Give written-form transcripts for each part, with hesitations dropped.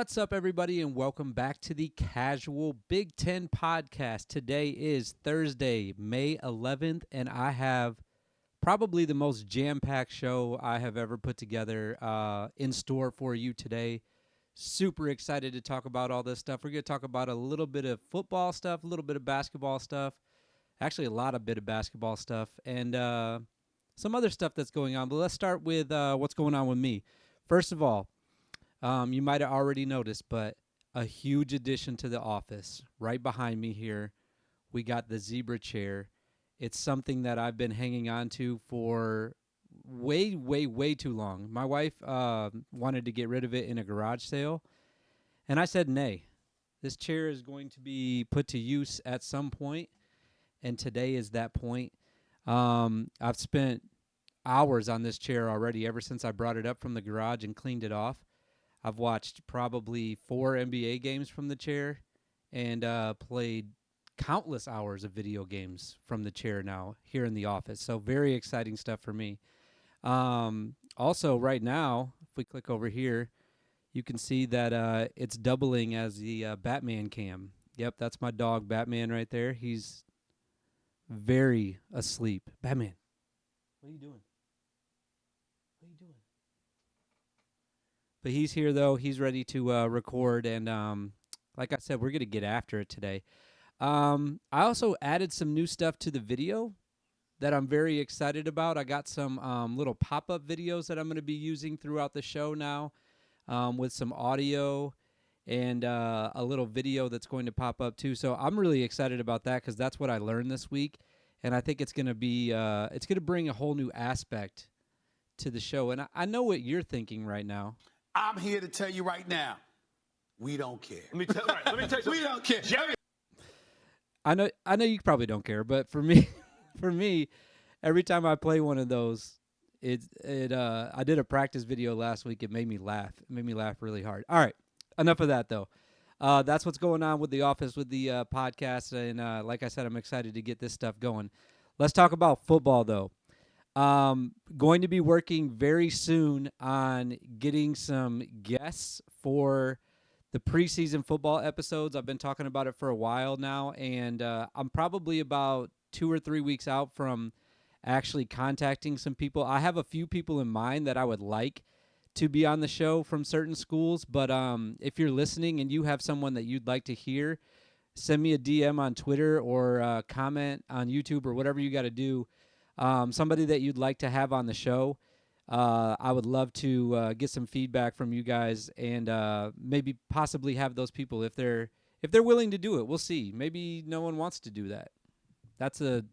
What's up, everybody, and welcome back to the Casual Big Ten Podcast. Today is Thursday, May 11th, and I have probably the most jam-packed show I have ever put together in store for you today. Super excited to talk about all this stuff. We're going to talk about a little bit of football stuff, a little bit of basketball stuff, actually a lot of bit of basketball stuff, and some other stuff that's going on. But let's start with what's going on with me. First of all, you might have already noticed, but a huge addition to the office. Right behind me here, we got the zebra chair. It's something that I've been hanging on to for way too long. My wife wanted to get rid of it in a garage sale, and I said nay. This chair is going to be put to use at some point, and today is that point. I've spent hours on this chair already ever since I brought it up from the garage and cleaned it off. I've watched probably 4 NBA games from the chair and played countless hours of video games from the chair now here in the office. So very exciting stuff for me. Also, right now, if we click over here, you can see that it's doubling as the Batman cam. Yep, that's my dog, Batman, right there. He's very asleep. Batman, what are you doing? What are you doing? But he's here, though. He's ready to record, and like I said, we're going to get after it today. I also added some new stuff to the video that I'm very excited about. I got some little pop-up videos that I'm going to be using throughout the show now with some audio and a little video that's going to pop up, too. So I'm really excited about that because that's what I learned this week, and I think it's going to be it's going to bring a whole new aspect to the show. And I know what you're thinking right now. I'm here to tell you right now, we don't care. Let me tell you something. We don't care. Jerry. I know you probably don't care, but for me, every time I play one of those, I did a practice video last week. It made me laugh. It made me laugh really hard. All right, enough of that though. That's what's going on with the office with the podcast, and like I said, I'm excited to get this stuff going. Let's talk about football though. Going to be working very soon on getting some guests for the preseason football episodes. I've been talking about it for a while now, and I'm probably about 2 or 3 weeks out from actually contacting some people. I have a few people in mind that I would like to be on the show from certain schools, but if you're listening and you have someone that you'd like to hear, send me a DM on Twitter or comment on YouTube or whatever you got to do. Somebody that you'd like to have on the show. I would love to get some feedback from you guys and maybe possibly have those people if they're willing to do it. We'll see. Maybe no one wants to do that. That's a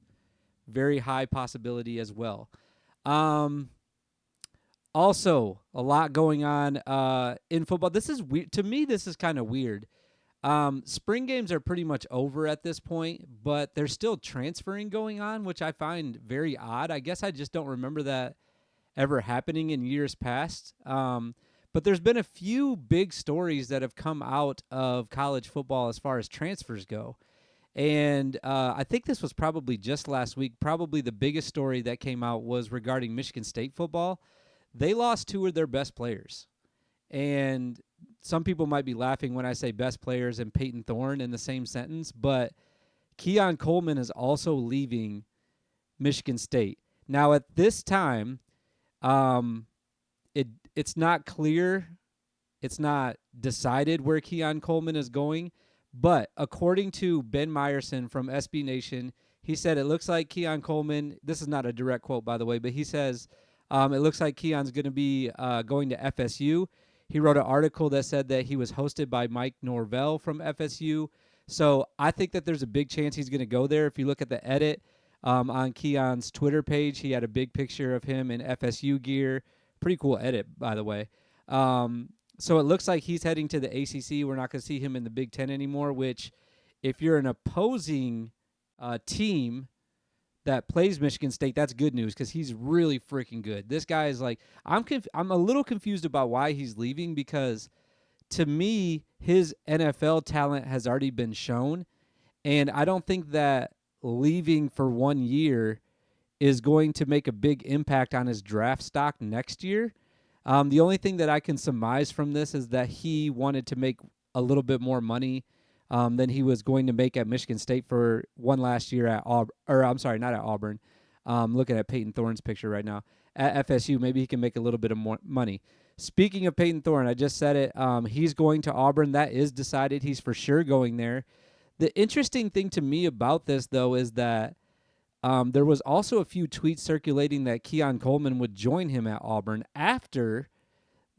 very high possibility as well. Also, a lot going on in football. This is weird. To me, this is kind of weird. Spring games are pretty much over at this point, but there's still transferring going on, which I find very odd. I guess I just don't remember that ever happening in years past. But there's been a few big stories that have come out of college football as far as transfers go. And I think this was probably just last week. Probably the biggest story that came out was regarding Michigan State football. They lost 2 of their best players. And some people might be laughing when I say best players and Peyton Thorne in the same sentence, but Keon Coleman is also leaving Michigan State. Now, at this time, it's not clear, it's not decided where Keon Coleman is going, but according to Ben Meyerson from SB Nation, he said it looks like Keon Coleman, this is not a direct quote, by the way, but he says it looks like Keon's going to be going to FSU. He wrote an article that said that he was hosted by Mike Norvell from FSU. So I think that there's a big chance he's going to go there. If you look at the edit on Keon's Twitter page, he had a big picture of him in FSU gear. Pretty cool edit, by the way. So it looks like he's heading to the ACC. We're not going to see him in the Big Ten anymore, which if you're an opposing team that plays Michigan State, that's good news because he's really freaking good. This guy is like, I'm a little confused about why he's leaving because to me, his NFL talent has already been shown, and I don't think that leaving for 1 year is going to make a big impact on his draft stock next year. The only thing that I can surmise from this is that he wanted to make a little bit more money than he was going to make at Michigan State for one last year at Auburn. Or I'm sorry, not at Auburn. Looking at Peyton Thorne's picture right now. At FSU, maybe he can make a little bit of more money. Speaking of Peyton Thorne, I just said it. He's going to Auburn. That is decided. He's for sure going there. The interesting thing to me about this, though, is that there was also a few tweets circulating that Keon Coleman would join him at Auburn after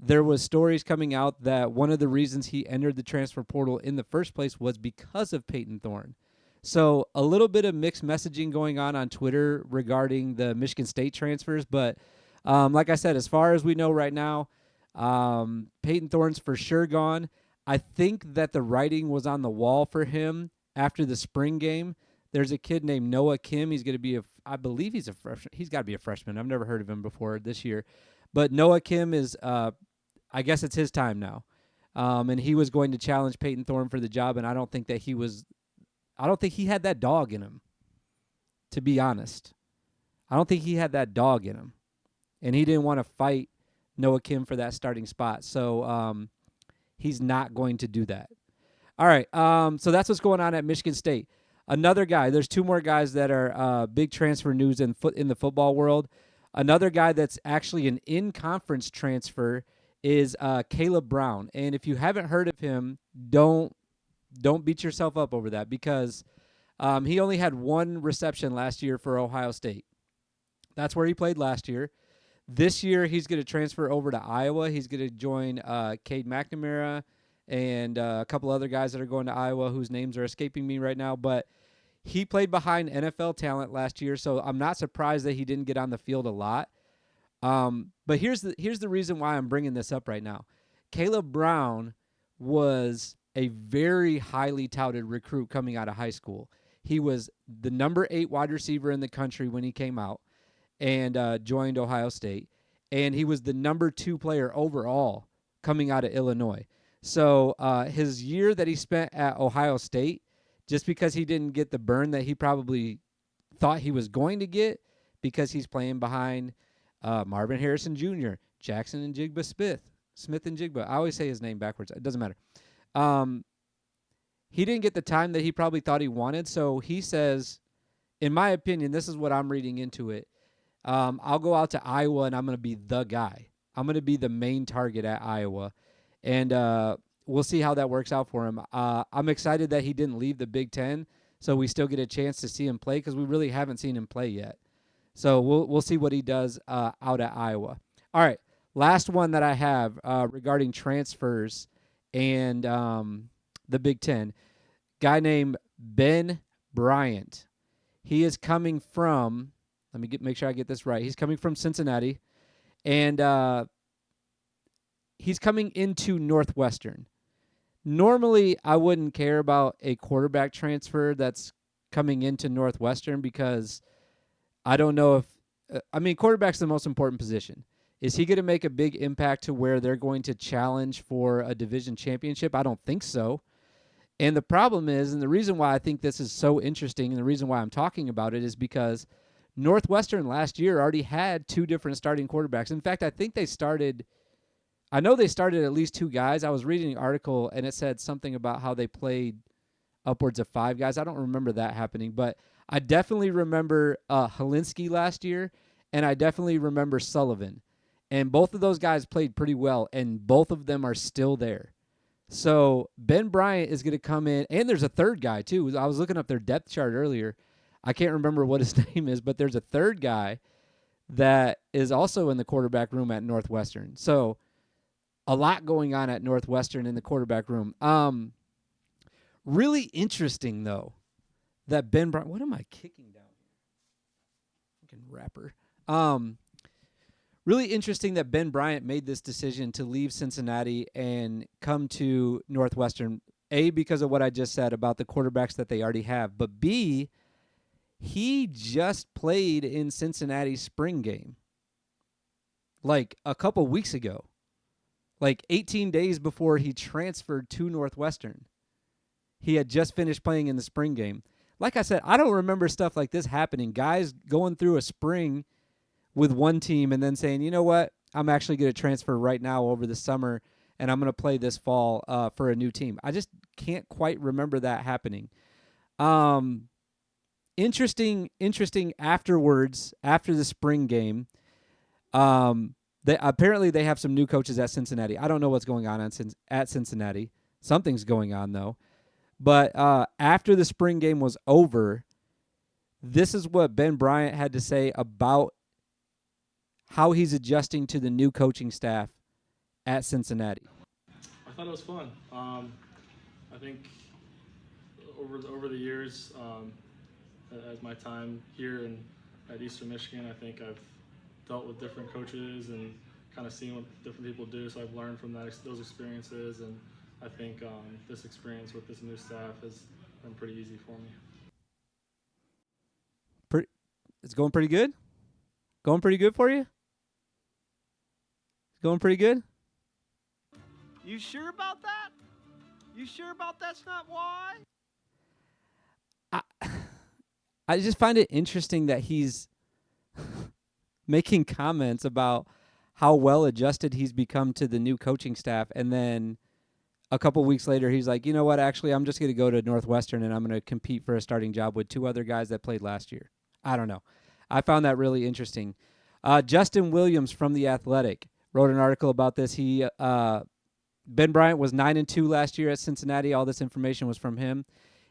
there was stories coming out that one of the reasons he entered the transfer portal in the first place was because of Peyton Thorne. So a little bit of mixed messaging going on Twitter regarding the Michigan State transfers. But like I said, as far as we know right now, Peyton Thorne's for sure gone. I think that the writing was on the wall for him after the spring game. There's a kid named Noah Kim. He's going to be I believe he's a freshman. He's got to be a freshman. I've never heard of him before this year. But Noah Kim is, I guess it's his time now. And he was going to challenge Peyton Thorne for the job, and I don't think he had that dog in him, to be honest. I don't think he had that dog in him. And he didn't want to fight Noah Kim for that starting spot. So he's not going to do that. All right, so that's what's going on at Michigan State. Another guy, there's two more guys that are big transfer news in the football world. Another guy that's actually an in-conference transfer is Caleb Brown. And if you haven't heard of him, don't beat yourself up over that, because he only had one reception last year for Ohio State. That's where he played last year. This year, he's going to transfer over to Iowa. He's going to join Cade McNamara and a couple other guys that are going to Iowa whose names are escaping me right now. But he played behind NFL talent last year, so I'm not surprised that he didn't get on the field a lot. But here's the reason why I'm bringing this up right now. Caleb Brown was a very highly touted recruit coming out of high school. He was the number 8 wide receiver in the country when he came out and joined Ohio State. And he was the number 2 player overall coming out of Illinois. So his year that he spent at Ohio State, just because he didn't get the burn that he probably thought he was going to get, because he's playing behind Marvin Harrison Jr., Jackson and Jigba Smith and Jigba. I always say his name backwards. It doesn't matter. He didn't get the time that he probably thought he wanted. So he says, in my opinion, this is what I'm reading into it. I'll go out to Iowa and I'm going to be the guy. I'm going to be the main target at Iowa. And we'll see how that works out for him. I'm excited that he didn't leave the Big Ten, so we still get a chance to see him play, because we really haven't seen him play yet. So we'll see what he does out at Iowa. All right, last one that I have regarding transfers and the Big Ten. Guy named Ben Bryant. He is coming from, let me make sure I get this right. He's coming from Cincinnati, and he's coming into Northwestern. Normally, I wouldn't care about a quarterback transfer that's coming into Northwestern, because I don't know if quarterback's the most important position. Is he going to make a big impact to where they're going to challenge for a division championship? I don't think so. And the problem is, and the reason why I think this is so interesting, and the reason why I'm talking about it, is because Northwestern last year already had 2 different starting quarterbacks. In fact, I know they started at least 2 guys. I was reading an article, and it said something about how they played upwards of 5 guys. I don't remember that happening, but I definitely remember Helinski last year, and I definitely remember Sullivan. And both of those guys played pretty well, and both of them are still there. So Ben Bryant is going to come in, and there's a third guy too. I was looking up their depth chart earlier. I can't remember what his name is, but there's a third guy that is also in the quarterback room at Northwestern. So a lot going on at Northwestern in the quarterback room. Really interesting, though, that Ben Bryant. What am I kicking down here? Fucking rapper. Really interesting that Ben Bryant made this decision to leave Cincinnati and come to Northwestern. A, because of what I just said about the quarterbacks that they already have, but B, he just played in Cincinnati's spring game like a couple weeks ago, like 18 days before he transferred to Northwestern. He had just finished playing in the spring game. Like I said, I don't remember stuff like this happening. Guys going through a spring with one team and then saying, you know what, I'm actually going to transfer right now over the summer, and I'm going to play this fall for a new team. I just can't quite remember that happening. Um, interesting. Afterwards, after the spring game, they have some new coaches at Cincinnati. I don't know what's going on at Cincinnati. Something's going on though. But after the spring game was over, this is what Ben Bryant had to say about how he's adjusting to the new coaching staff at Cincinnati. I thought it was fun. I think over the years, as my time here in at Eastern Michigan, I think I've dealt with different coaches and kind of seen what different people do. So I've learned from those experiences, and I think this experience with this new staff has been pretty easy for me. It's going pretty good. Going pretty good for you. Going pretty good. You sure about that? You sure about that's not why? I just find it interesting that he's making comments about how well adjusted he's become to the new coaching staff, and then a couple weeks later he's like, you know what, actually I'm just going to go to Northwestern and I'm going to compete for a starting job with two other guys that played last year. I don't know. I found that really interesting. Justin Williams from The Athletic wrote an article about this. Ben Bryant was 9-2 last year at Cincinnati. All this information was from him.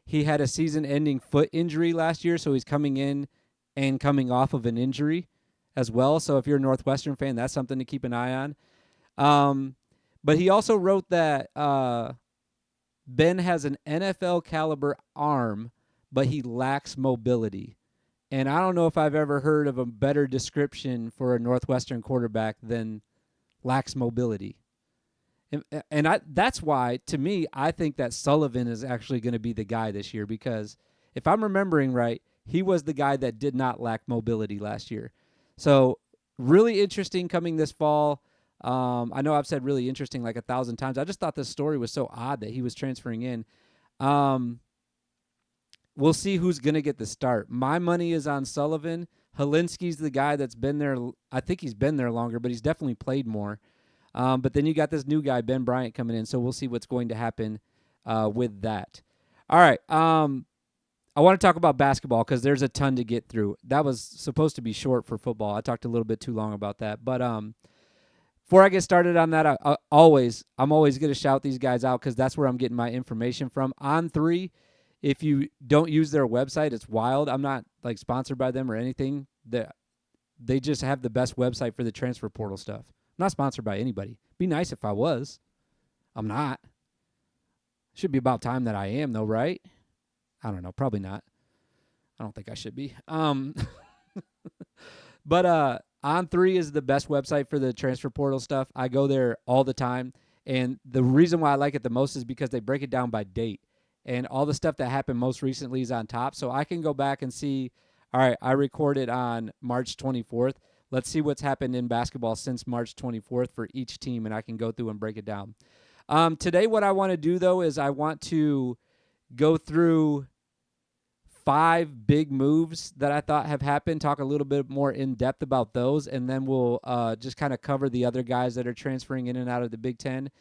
He had a season-ending foot injury last year, so he's coming in and coming off of an injury as well. So if you're a Northwestern fan, that's something to keep an eye on. But he also wrote that Ben has an NFL caliber arm, but he lacks mobility. And I don't know if I've ever heard of a better description for a Northwestern quarterback than lacks mobility. And that's why, to me, I think that Sullivan is actually going to be the guy this year, because if I'm remembering right, he was the guy that did not lack mobility last year. So really interesting coming this fall. I know I've said really interesting like 1,000 times. I just thought this story was so odd that he was transferring in. We'll see who's going to get the start. My money is on Sullivan. Helinski's the guy that's been there. I think he's been there longer, but he's definitely played more. But then you got this new guy, Ben Bryant, coming in, so we'll see what's going to happen with that. All right. I want to talk about basketball because there's a ton to get through. That was supposed to be short for football. I talked a little bit too long about that. But before I get started on that, I'm always going to shout these guys out because that's where I'm getting my information from. On3, if you don't use their website, it's wild. I'm not like sponsored by them or anything. They just have the best website for the transfer portal stuff. I'm not sponsored by anybody. Be nice if I was. I'm not. Should be about time that I am, though, right? I don't know. Probably not. I don't think I should be. But On3 is the best website for the transfer portal stuff. I go there all the time. And the reason why I like it the most is because they break it down by date. And all the stuff that happened most recently is on top. So I can go back and see, all right, I recorded on March 24th. Let's see what's happened in basketball since March 24th for each team, and I can go through and break it down. Today what I want to do, though, is I want to go through 5 big moves that I thought have happened, talk a little bit more in depth about those, and then we'll just kind of cover the other guys that are transferring in and out of the Big Ten.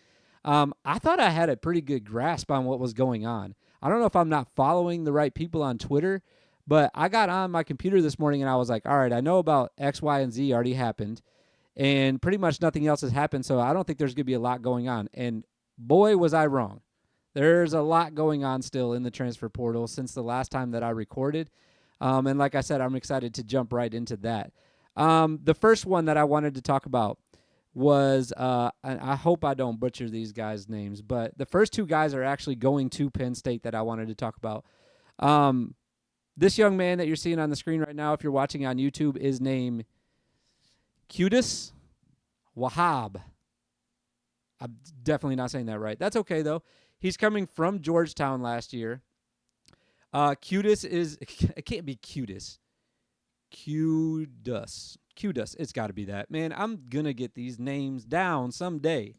I thought I had a pretty good grasp on what was going on. I don't know if I'm not following the right people on Twitter, but I got on my computer this morning and I was like, all right, I know about X, Y, and Z already happened, and pretty much nothing else has happened, so I don't think there's going to be a lot going on. And boy, was I wrong. There's a lot going on still in the transfer portal since the last time that I recorded. And like I said, I'm excited to jump right into that. The first one that I wanted to talk about was, and I hope I don't butcher these guys' names, but the first 2 guys are actually going to Penn State that I wanted to talk about. This young man that you're seeing on the screen right now, if you're watching on YouTube, is named Qudus Wahab. I'm definitely not saying that right. That's okay, though. He's coming from Georgetown last year. Qudus is, it can't be Qudus. Qudus. It's got to be that. Man, I'm going to get these names down someday.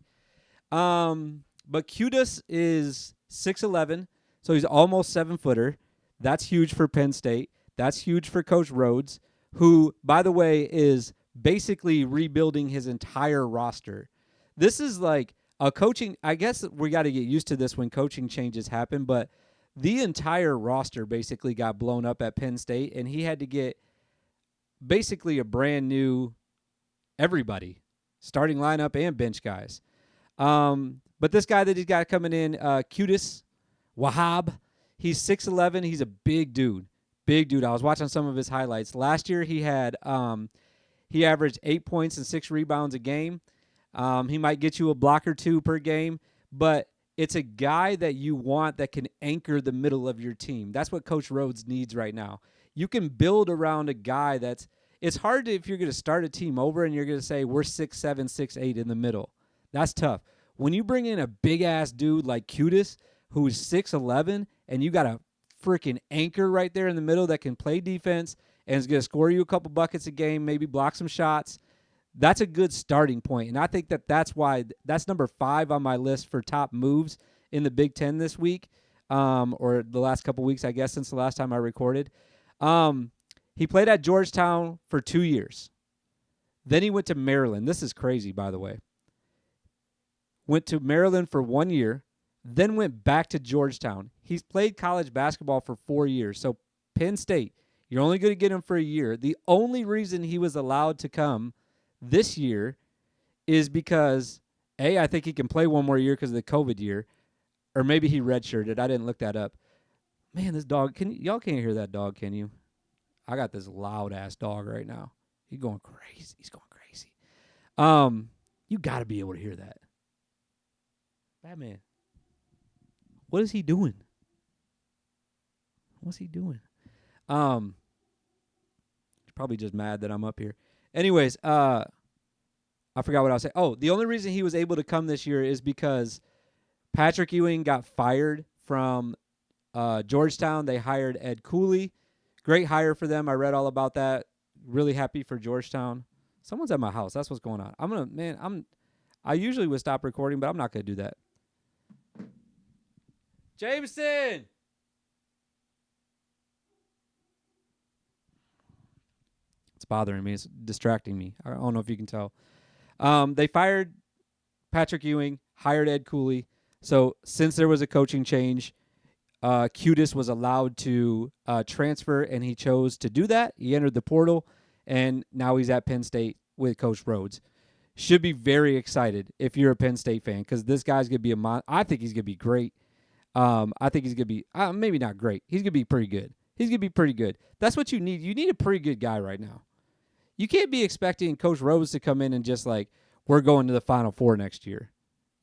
But Qudus is 6'11", so he's almost 7-footer. That's huge for Penn State. That's huge for Coach Rhodes, who, by the way, is basically rebuilding his entire roster. This is like a coaching. I guess we got to get used to this when coaching changes happen, but the entire roster basically got blown up at Penn State, and he had to get basically a brand new everybody, starting lineup and bench guys. But this guy that he's got coming in, Qudus Wahab, he's 6'11". He's a big dude. Big dude. I was watching some of his highlights. Last year he had he averaged 8 points and 6 rebounds a game. He might get you a block or two per game, but it's a guy that you want that can anchor the middle of your team. That's what Coach Rhodes needs right now. You can build around a guy that's – it's hard to, if you're going to start a team over and you're going to say we're 6'7", 6'8" in the middle. That's tough. When you bring in a big-ass dude like Qudus, who's 6'11", and you got a freaking anchor right there in the middle that can play defense and is going to score you a couple buckets a game, maybe block some shots, that's a good starting point. And I think that's why that's number 5 on my list for top moves in the Big Ten this week, or the last couple weeks, I guess, since the last time I recorded. He played at Georgetown for 2 years. Then he went to Maryland. This is crazy, by the way. Went to Maryland for 1 year, then went back to Georgetown. He's played college basketball for 4 years. So Penn State, you're only going to get him for a year. The only reason he was allowed to come this year is because, A, I think he can play one more year because of the COVID year, or maybe he redshirted. I didn't look that up. Man, this dog, y'all can't hear that dog, can you? I got this loud-ass dog right now. He's going crazy. He's going crazy. You got to be able to hear that. Batman. What is he doing? What's he doing? He's probably just mad that I'm up here. Anyways, I forgot what I was saying. Oh, the only reason he was able to come this year is because Patrick Ewing got fired from Georgetown. They hired Ed Cooley. Great hire for them. I read all about that. Really happy for Georgetown. Someone's at my house. That's what's going on. I usually would stop recording, but I'm not going to do that. Jameson! It's bothering me. It's distracting me. I don't know if you can tell. They fired Patrick Ewing, hired Ed Cooley. So since there was a coaching change, Qudus was allowed to transfer, and he chose to do that. He entered the portal, and now he's at Penn State with Coach Rhodes. Should be very excited if you're a Penn State fan, because this guy's going to be I think he's going to be great. I think he's going to be maybe not great. He's going to be pretty good. He's going to be pretty good. That's what you need. You need a pretty good guy right now. You can't be expecting Coach Rhodes to come in and just like, we're going to the Final Four next year.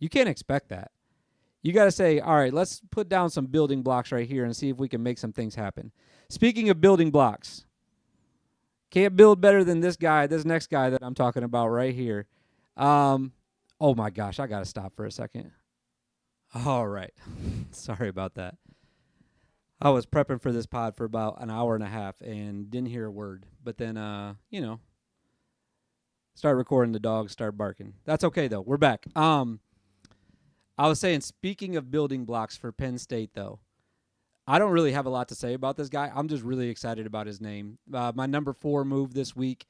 You can't expect that. You got to say, all right, let's put down some building blocks right here and see if we can make some things happen. Speaking of building blocks, can't build better than this next guy that I'm talking about right here. Oh, my gosh, I got to stop for a second. All right. Sorry about that. I was prepping for this pod for about an hour and a half and didn't hear a word. But then, start recording, the dogs start barking. That's okay, though. We're back. I was saying, speaking of building blocks for Penn State, though, I don't really have a lot to say about this guy. I'm just really excited about his name. My number 4 move this week,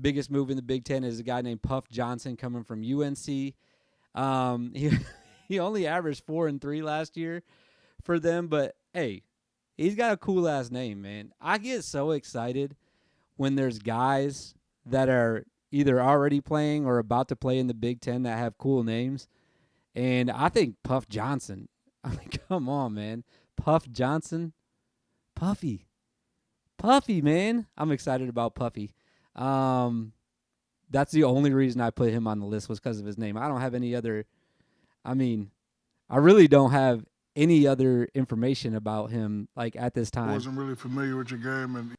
biggest move in the Big Ten, is a guy named Puff Johnson coming from UNC. He only averaged 4 and 3 last year for them, but hey, he's got a cool ass name, man. I get so excited when there's guys that are either already playing or about to play in the Big Ten that have cool names. And I think Puff Johnson, I mean, come on, man. Puff Johnson, Puffy, man. I'm excited about Puffy. That's the only reason I put him on the list was because of his name. I don't have any other. I really don't have any other information about him like at this time. I wasn't really familiar with your game,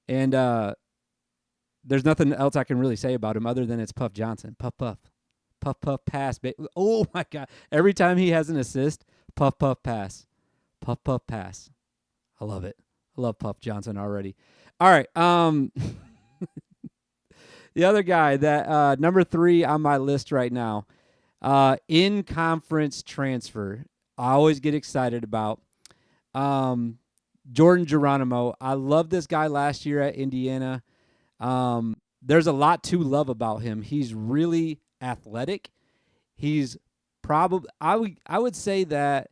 and there's nothing else I can really say about him other than it's Puff Johnson. Puff, pass. Oh my God! Every time he has an assist, puff, pass, puff, pass. I love it. I love Puff Johnson already. All right. The other guy that number 3 on my list right now. In conference transfer, I always get excited about Jordan Geronimo. I loved this guy last year at Indiana. there's a lot to love about him. He's really athletic. He's probably I would say that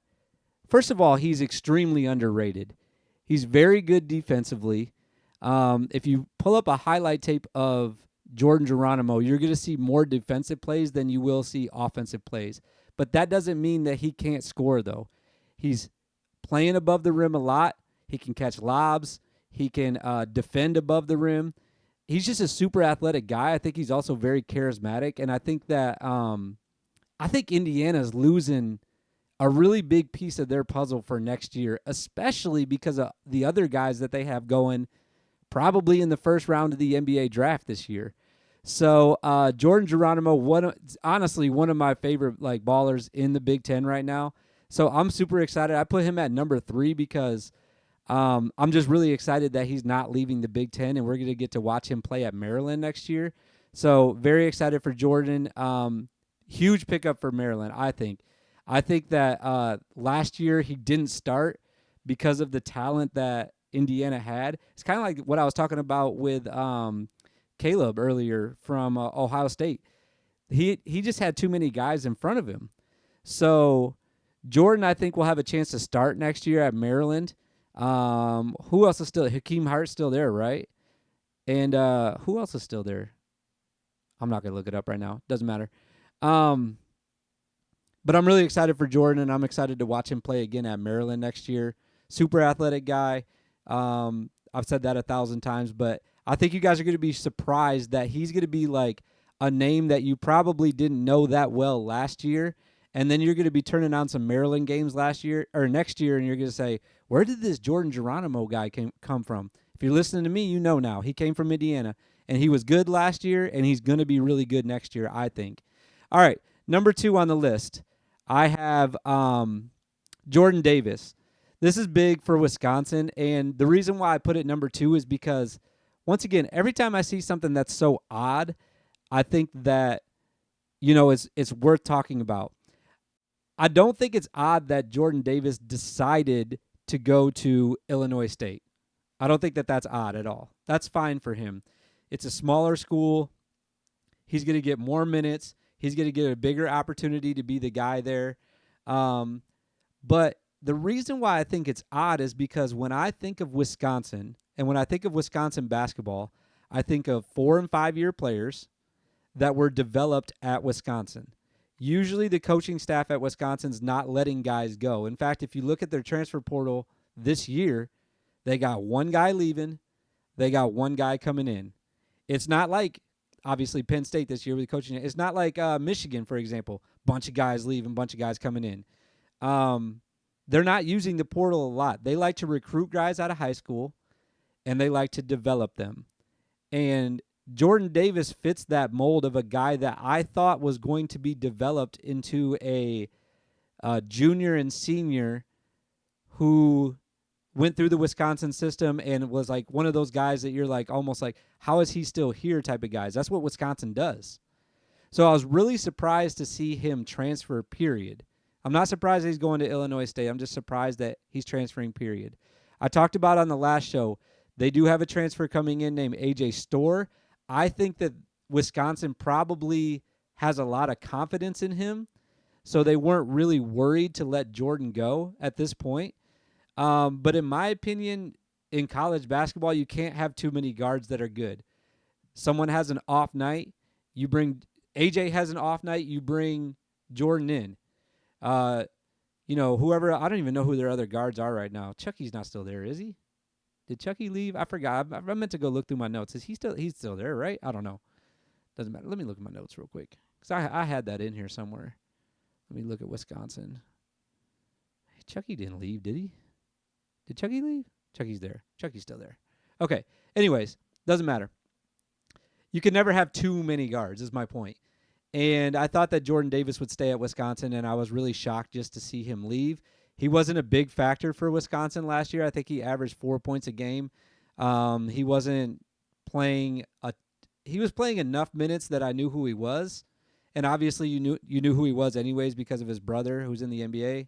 first of all, he's extremely underrated. He's very good defensively. If you pull up a highlight tape of Jordan Geronimo, you're going to see more defensive plays than you will see offensive plays. But that doesn't mean that he can't score, though. He's playing above the rim a lot. He can catch lobs. He can defend above the rim. He's just a super athletic guy. I think he's also very charismatic, and I think that I think Indiana's losing a really big piece of their puzzle for next year, especially because of the other guys that they have going probably in the first round of the NBA draft this year. So Jordan Geronimo, honestly one of my favorite ballers in the Big Ten right now. So I'm super excited. I put him at number 3 because I'm just really excited that he's not leaving the Big Ten, and we're going to get to watch him play at Maryland next year. So very excited for Jordan. Huge pickup for Maryland, I think. I think that last year he didn't start because of the talent that Indiana had. It's kind of like what I was talking about with Caleb earlier from Ohio State. He just had too many guys in front of him. So Jordan, I think, will have a chance to start next year at Maryland. Who else is still? Hakeem Hart's still there, right? And who else is still there? I'm not going to look it up right now. Doesn't matter. But I'm really excited for Jordan, and I'm excited to watch him play again at Maryland next year. Super athletic guy. I've said that 1,000 times, but I think you guys are going to be surprised that he's going to be like a name that you probably didn't know that well last year, and then you're going to be turning on some Maryland games next year, and you're going to say, where did this Jordan Geronimo guy come from? If you're listening to me, you know now. He came from Indiana, and he was good last year, and he's going to be really good next year, I think. All right, number 2 on the list. I have Jordan Davis. This is big for Wisconsin, and the reason why I put it number 2 is because, once again, every time I see something that's so odd, I think that, it's worth talking about. I don't think it's odd that Jordan Davis decided to go to Illinois State. I don't think that that's odd at all. That's fine for him. It's a smaller school. He's going to get more minutes. He's going to get a bigger opportunity to be the guy there. But the reason why I think it's odd is because when I think of Wisconsin, and when I think of Wisconsin basketball, I think of 4- and 5-year players that were developed at Wisconsin. Usually the coaching staff at Wisconsin's not letting guys go. In fact, if you look at their transfer portal this year, they got one guy leaving. They got one guy coming in. It's not like, obviously, Penn State this year with coaching. It's not like Michigan, for example. Bunch of guys leaving, bunch of guys coming in. They're not using the portal a lot. They like to recruit guys out of high school, and they like to develop them. And Jordan Davis fits that mold of a guy that I thought was going to be developed into a junior and senior who went through the Wisconsin system and was like one of those guys that you're like almost like, how is he still here type of guys. That's what Wisconsin does. So I was really surprised to see him transfer, period. I'm not surprised that he's going to Illinois State. I'm just surprised that he's transferring, period. I talked about on the last show, they do have a transfer coming in named A.J. Storr. I think that Wisconsin probably has a lot of confidence in him, so they weren't really worried to let Jordan go at this point. But in my opinion, in college basketball, you can't have too many guards that are good. Someone has an off night, you bring AJ has an off night, you bring Jordan in. Whoever, I don't even know who their other guards are right now. Chucky's not still there, is he? Did Chucky leave? I forgot. I meant to go look through my notes. Is he still? He's still there, right? I don't know. Doesn't matter. Let me look at my notes real quick because I had that in here somewhere. Let me look at Wisconsin. Chucky didn't leave, did he? Did Chucky leave? Chucky's there. Chucky's still there. Okay. Anyways, doesn't matter. You can never have too many guards, is my point. And I thought that Jordan Davis would stay at Wisconsin, and I was really shocked just to see him leave. He wasn't a big factor for Wisconsin last year. I think he averaged 4 points a game. He wasn't playing he was playing enough minutes that I knew who he was. And obviously you knew who he was anyways because of his brother who's in the NBA,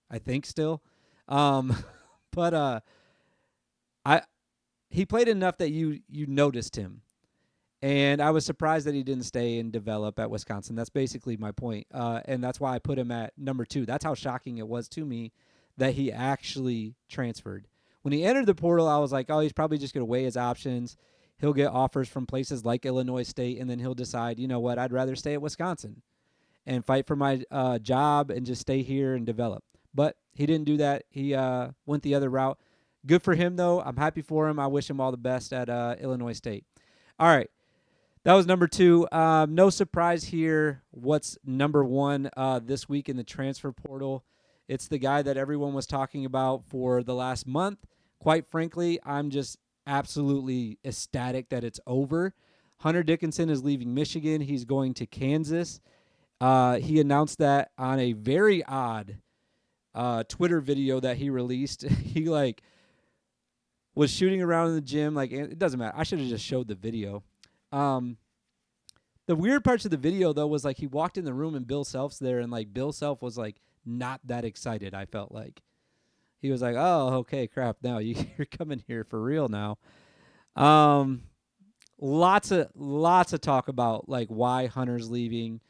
I think still. But he played enough that you noticed him. And I was surprised that he didn't stay and develop at Wisconsin. That's basically my point. And that's why I put him at number 2. That's how shocking it was to me that he actually transferred. When he entered the portal, I was like, oh, he's probably just going to weigh his options. He'll get offers from places like Illinois State, and then he'll decide, you know what, I'd rather stay at Wisconsin and fight for my job and just stay here and develop. But he didn't do that. He went the other route. Good for him, though. I'm happy for him. I wish him all the best at Illinois State. All right. That was number 2. No surprise here. What's number 1 this week in the transfer portal? It's the guy that everyone was talking about for the last month. Quite frankly, I'm just absolutely ecstatic that it's over. Hunter Dickinson is leaving Michigan. He's going to Kansas. He announced that on a very odd Twitter video that he released. He was shooting around in the gym. It doesn't matter. I should have just showed the video. The weird parts of the video, though, was he walked in the room and Bill Self's there, and Bill Self was not that excited. I felt like he was like, "Oh, okay, crap. Now you're coming here for real now." Lots of talk about why Hunter's leaving,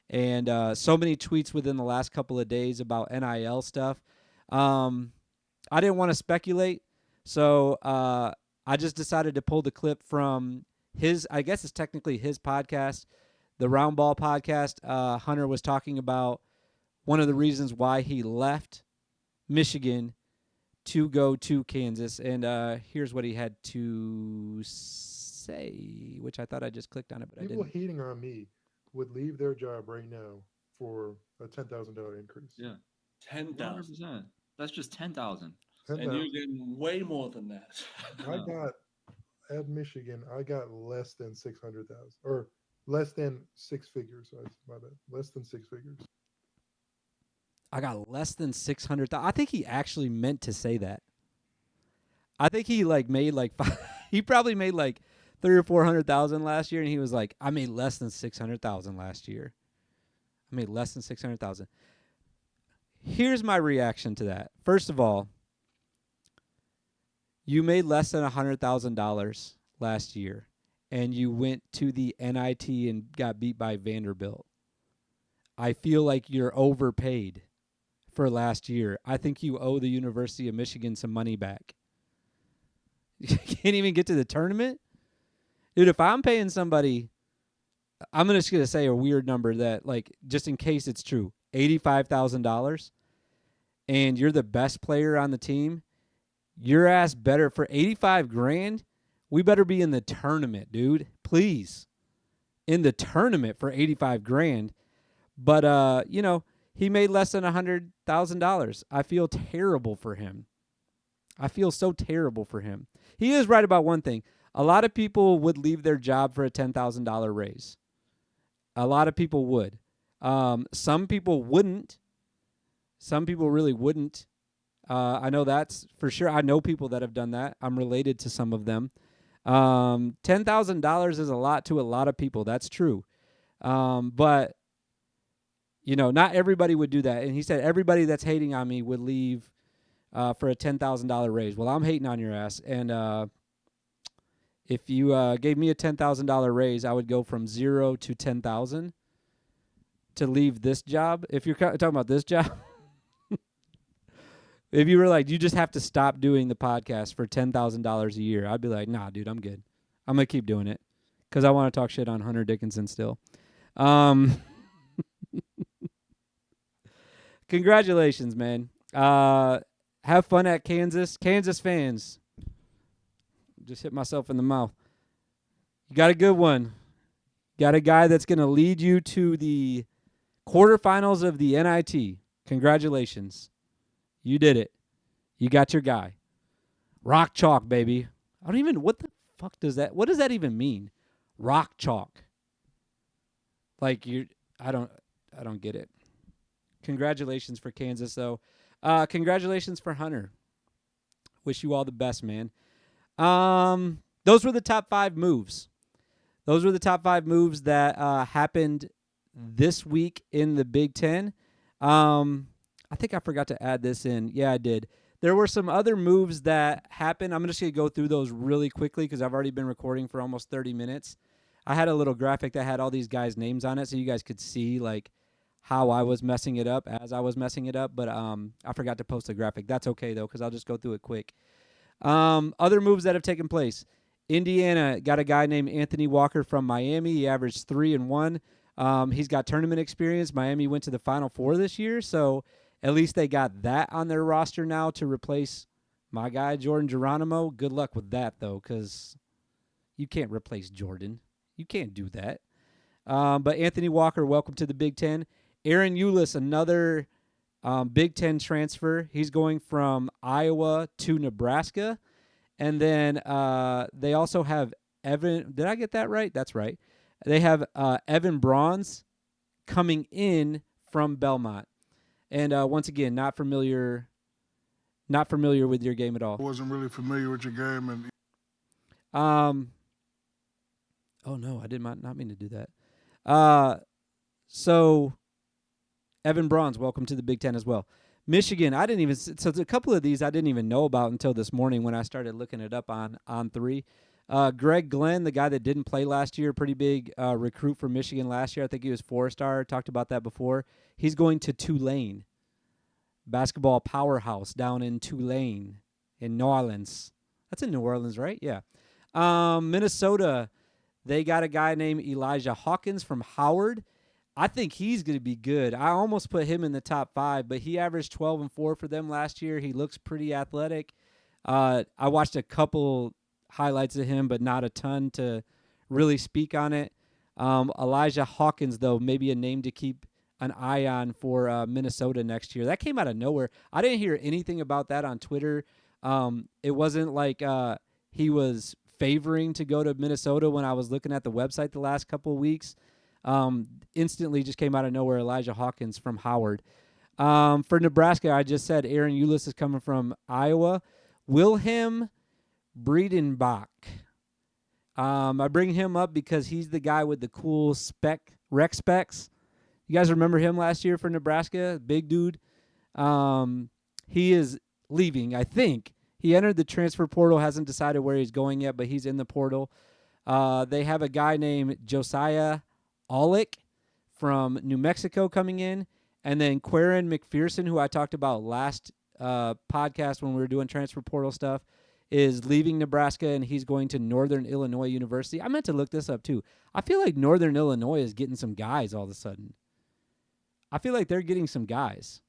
and so many tweets within the last couple of days about NIL stuff. I didn't want to speculate, so I just decided to pull the clip from his, I guess it's technically his podcast, the Round Ball podcast. Hunter was talking about one of the reasons why he left Michigan to go to Kansas. And here's what he had to say, which I thought I just clicked on it, but I People didn't. hating on me would leave their job right now for a $10,000 increase. Yeah, 10,000. 100%. That's just 10,000. And you're getting way more than that. I got at Michigan. I got less than 600,000 or less than 6 figures. My bad. Less than 6 figures. I got less than 600,000. I think he actually meant to say that. I think he made he probably made 300,000 or 400,000 last year, and he was like, I made less than 600,000 last year. I made less than 600,000. Here's my reaction to that. First of all, you made less than $100,000 last year, and you went to the NIT and got beat by Vanderbilt. I feel like you're overpaid for last year. I think you owe the University of Michigan some money back. You can't even get to the tournament? Dude, if I'm paying somebody, I'm just going to say a weird number that, just in case it's true, $85,000, and you're the best player on the team, your ass better, for 85 grand, we better be in the tournament, dude. Please. In the tournament for 85 grand. But, he made less than $100,000. I feel terrible for him. I feel so terrible for him. He is right about one thing. A lot of people would leave their job for a $10,000 raise. A lot of people would. Some people wouldn't. Some people really wouldn't. I know that's for sure. I know people that have done that. I'm related to some of them. $10,000 is a lot to a lot of people. That's true. But, not everybody would do that. And he said everybody that's hating on me would leave for a $10,000 raise. Well, I'm hating on your ass. And if you gave me a $10,000 raise, I would go from 0 to 10,000 to leave this job. If you're talking about this job, if you were like, you just have to stop doing the podcast for $10,000 a year, I'd be like, nah, dude, I'm good. I'm going to keep doing it because I want to talk shit on Hunter Dickinson still. Congratulations, man. Have fun at Kansas. Kansas fans. Just hit myself in the mouth. You got a good one. Got a guy that's going to lead you to the quarterfinals of the NIT. Congratulations. You did it. You got your guy. Rock chalk, baby. I don't even, what the fuck does that, what does that even mean? Rock chalk. I don't get it. Congratulations for Kansas, though. Congratulations for Hunter. Wish you all the best, man. Those were the top 5 moves. Those were the top 5 moves that happened this week in the Big Ten. I think I forgot to add this in. Yeah, I did. There were some other moves that happened. I'm just going to go through those really quickly because I've already been recording for almost 30 minutes. I had a little graphic that had all these guys' names on it, so you guys could see like how I was messing it up as I was messing it up. But I forgot to post the graphic. That's okay though, because I'll just go through it quick. Other moves that have taken place. Indiana got a guy named Anthony Walker from Miami. He averaged 3-1. He's got tournament experience. Miami went to the Final Four this year, so at least they got that on their roster now to replace my guy, Jordan Geronimo. Good luck with that, though, because you can't replace Jordan. You can't do that. But Anthony Walker, welcome to the Big Ten. Aaron Eulis, another Big Ten transfer. He's going from Iowa to Nebraska. And then they also have Evan. Did I get that right? That's right. They have Evan Bronze coming in from Belmont. And once again, not familiar with your game at all. I wasn't really familiar with your game, and oh no, I did not mean to do that. So Evan Bronze, welcome to the Big Ten as well. Michigan, I didn't even, so a couple of these I didn't even know about until this morning when I started looking it up on three. Greg Glenn, the guy that didn't play last year, pretty big recruit for Michigan last year. I think he was 4-star. Talked about that before. He's going to Tulane, basketball powerhouse down in Tulane in New Orleans. That's in New Orleans, right? Yeah. Minnesota, they got a guy named Elijah Hawkins from Howard. I think he's going to be good. I almost put him in the top 5, but he averaged 12-4 for them last year. He looks pretty athletic. I watched a couple highlights of him, but not a ton to really speak on it. Elijah Hawkins, though, maybe a name to keep an eye on for Minnesota next year. That came out of nowhere. I didn't hear anything about that on Twitter. It wasn't like he was favoring to go to Minnesota when I was looking at the website the last couple of weeks. Instantly just came out of nowhere, Elijah Hawkins from Howard. For Nebraska, I just said Aaron Eulis is coming from Iowa. Wilhelm Breedenbach. I bring him up because he's the guy with the cool rec specs. You guys remember him last year for Nebraska? Big dude. He is leaving, I think. He entered the transfer portal, hasn't decided where he's going yet, but he's in the portal. They have a guy named Josiah Aulick from New Mexico coming in, and then Quaren McPherson, who I talked about last podcast when we were doing transfer portal stuff, is leaving Nebraska, and he's going to Northern Illinois University. I meant to look this up, too. I feel like Northern Illinois is getting some guys all of a sudden. I feel like they're getting some guys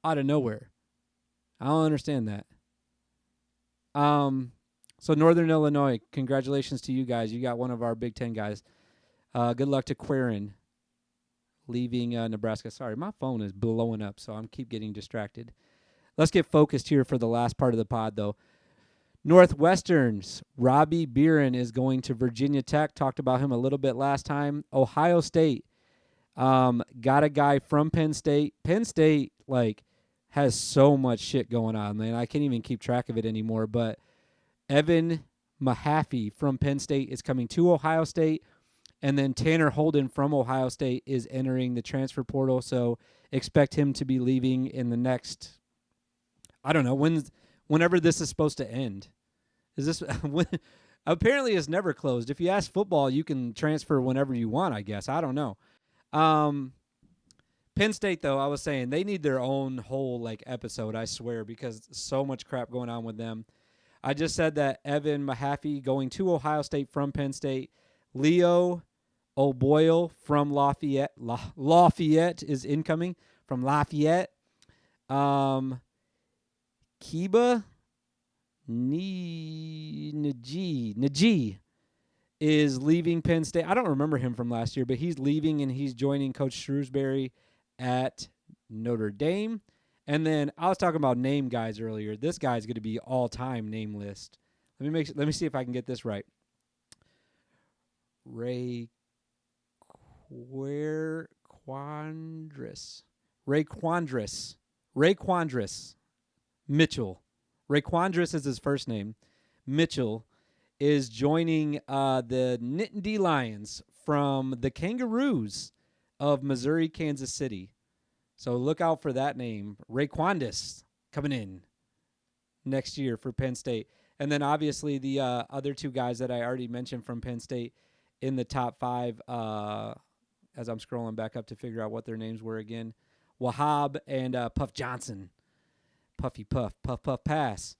out of nowhere. I don't understand that. So Northern Illinois, congratulations to you guys. You got one of our Big Ten guys. Good luck to Quaren leaving Nebraska. Sorry, my phone is blowing up, so I'm keep getting distracted. Let's get focused here for the last part of the pod, though. Northwestern's Robbie Beeren is going to Virginia Tech. Talked about him a little bit last time. Ohio State got a guy from Penn State. Penn State, has so much shit going on, man. I can't even keep track of it anymore. But Evan Mahaffey from Penn State is coming to Ohio State. And then Tanner Holden from Ohio State is entering the transfer portal. So expect him to be leaving in the next, I don't know, whenever this is supposed to end. Is this apparently it's never closed. If you ask football, you can transfer whenever you want, I guess. I don't know. Penn State, though, I was saying they need their own whole episode, I swear, because so much crap going on with them. I just said that Evan Mahaffey going to Ohio State from Penn State. Leo O'Boyle from Lafayette is incoming from Lafayette. Kiba Najee is leaving Penn State. I don't remember him from last year, but he's leaving and he's joining Coach Shrewsbury at Notre Dame. And then I was talking about name guys earlier. This guy's going to be all-time name list. Let me see if I can get this right. Ray Quandris Mitchell. Ray Quandris is his first name. Mitchell is joining the Nittany Lions from the Kangaroos of Missouri, Kansas City. So look out for that name. Raquandis coming in next year for Penn State. And then obviously the other two guys that I already mentioned from Penn State, in the top 5. As I'm scrolling back up to figure out what their names were again, Wahab and Puff Johnson. Puffy Puff, Puff Puff Pass.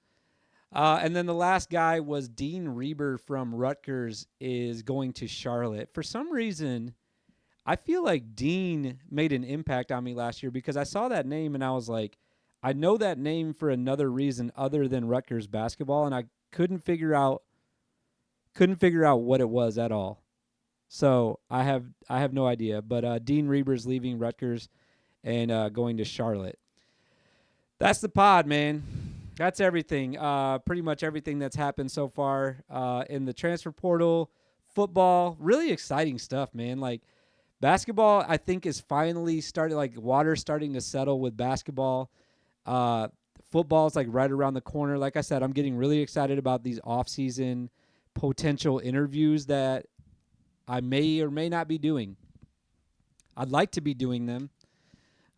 And then the last guy was Dean Reber from Rutgers is going to Charlotte. For some reason, I feel like Dean made an impact on me last year because I saw that name and I was like, I know that name for another reason other than Rutgers basketball, and I couldn't figure out what it was at all. So I have no idea. But Dean Reber's leaving Rutgers and going to Charlotte. That's the pod, man. That's everything. Pretty much everything that's happened so far in the transfer portal, football. Really exciting stuff, man. Like basketball, I think is finally starting. Like water's starting to settle with basketball. Football is like right around the corner. Like I said, I'm getting really excited about these off-season potential interviews that I may or may not be doing. I'd like to be doing them.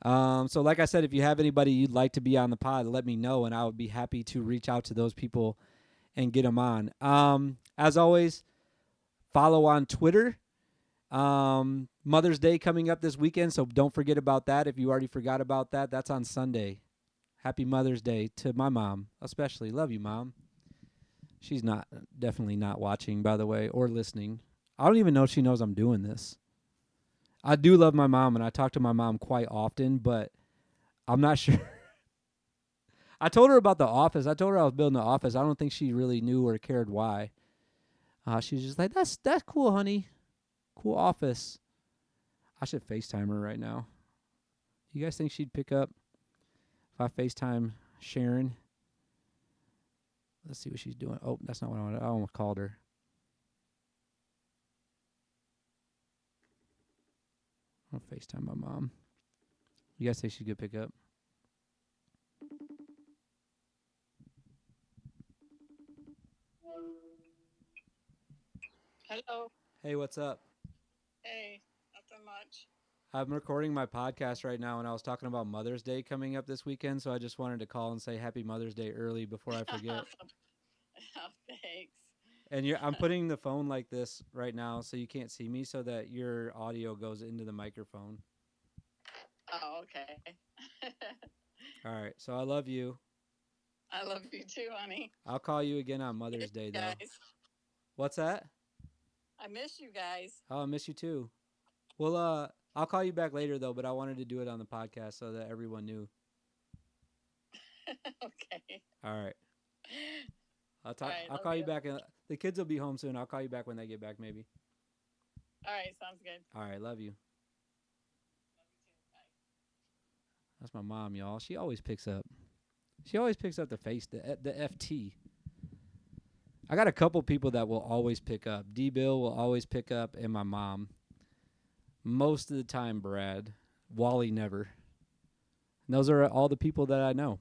So like I said, if you have anybody you'd like to be on the pod, let me know, and I would be happy to reach out to those people and get them on. As always, follow on Twitter. Mother's Day coming up this weekend, so don't forget about that. If you already forgot about that, that's on Sunday. Happy Mother's Day to my mom, especially. Love you, Mom. She's definitely not watching, by the way, or listening. I don't even know if she knows I'm doing this. I do love my mom, and I talk to my mom quite often, but I'm not sure. I told her about the office. I told her I was building the office. I don't think she really knew or cared why. She's just like, that's cool, honey. Cool office. I should FaceTime her right now. You guys think she'd pick up if I FaceTime Sharon? Let's see what she's doing. Oh, that's not what I wanted. I almost called her. I'll FaceTime my mom. You guys think she could pick up? Hello. Hey, what's up? Hey, nothing much. I'm recording my podcast right now, and I was talking about Mother's Day coming up this weekend, so I just wanted to call and say Happy Mother's Day early before I forget. Oh, thanks. And I'm putting the phone like this right now so you can't see me so that your audio goes into the microphone. Oh, okay. All right, so I love you. I love you too, honey. I'll call you again on Mother's Day, though. Guys. What's that? I miss you guys. Oh, I miss you too. Well, I'll call you back later, though, but I wanted to do it on the podcast so that everyone knew. Okay. All right. I'll right, I'll call you back. The kids will be home soon. I'll call you back when they get back, maybe. All right, sounds good. All right, love you. Love you too. Bye. That's my mom, y'all. She always picks up. She always picks up the FT. I got a couple people that will always pick up. D-Bill will always pick up, and my mom. Most of the time, Brad. Wally never. And those are all the people that I know.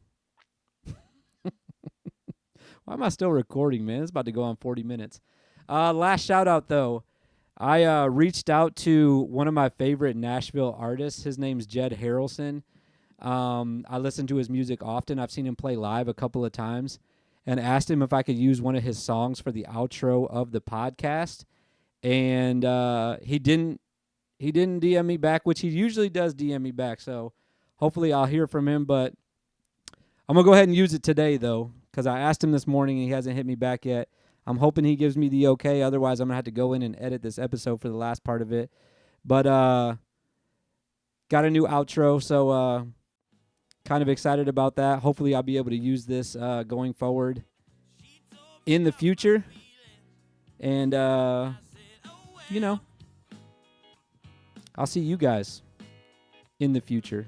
Why am I still recording, man? It's about to go on 40 minutes. Last shout out, though. I reached out to one of my favorite Nashville artists. His name's Jed Harrelson. I listen to his music often. I've seen him play live a couple of times and asked him if I could use one of his songs for the outro of the podcast. And he didn't DM me back, which he usually does DM me back. So hopefully I'll hear from him. But I'm going to go ahead and use it today, though, because I asked him this morning and he hasn't hit me back yet. I'm hoping he gives me the okay. Otherwise, I'm going to have to go in and edit this episode for the last part of it. But got a new outro, so kind of excited about that. Hopefully, I'll be able to use this going forward in the future. And, I'll see you guys in the future.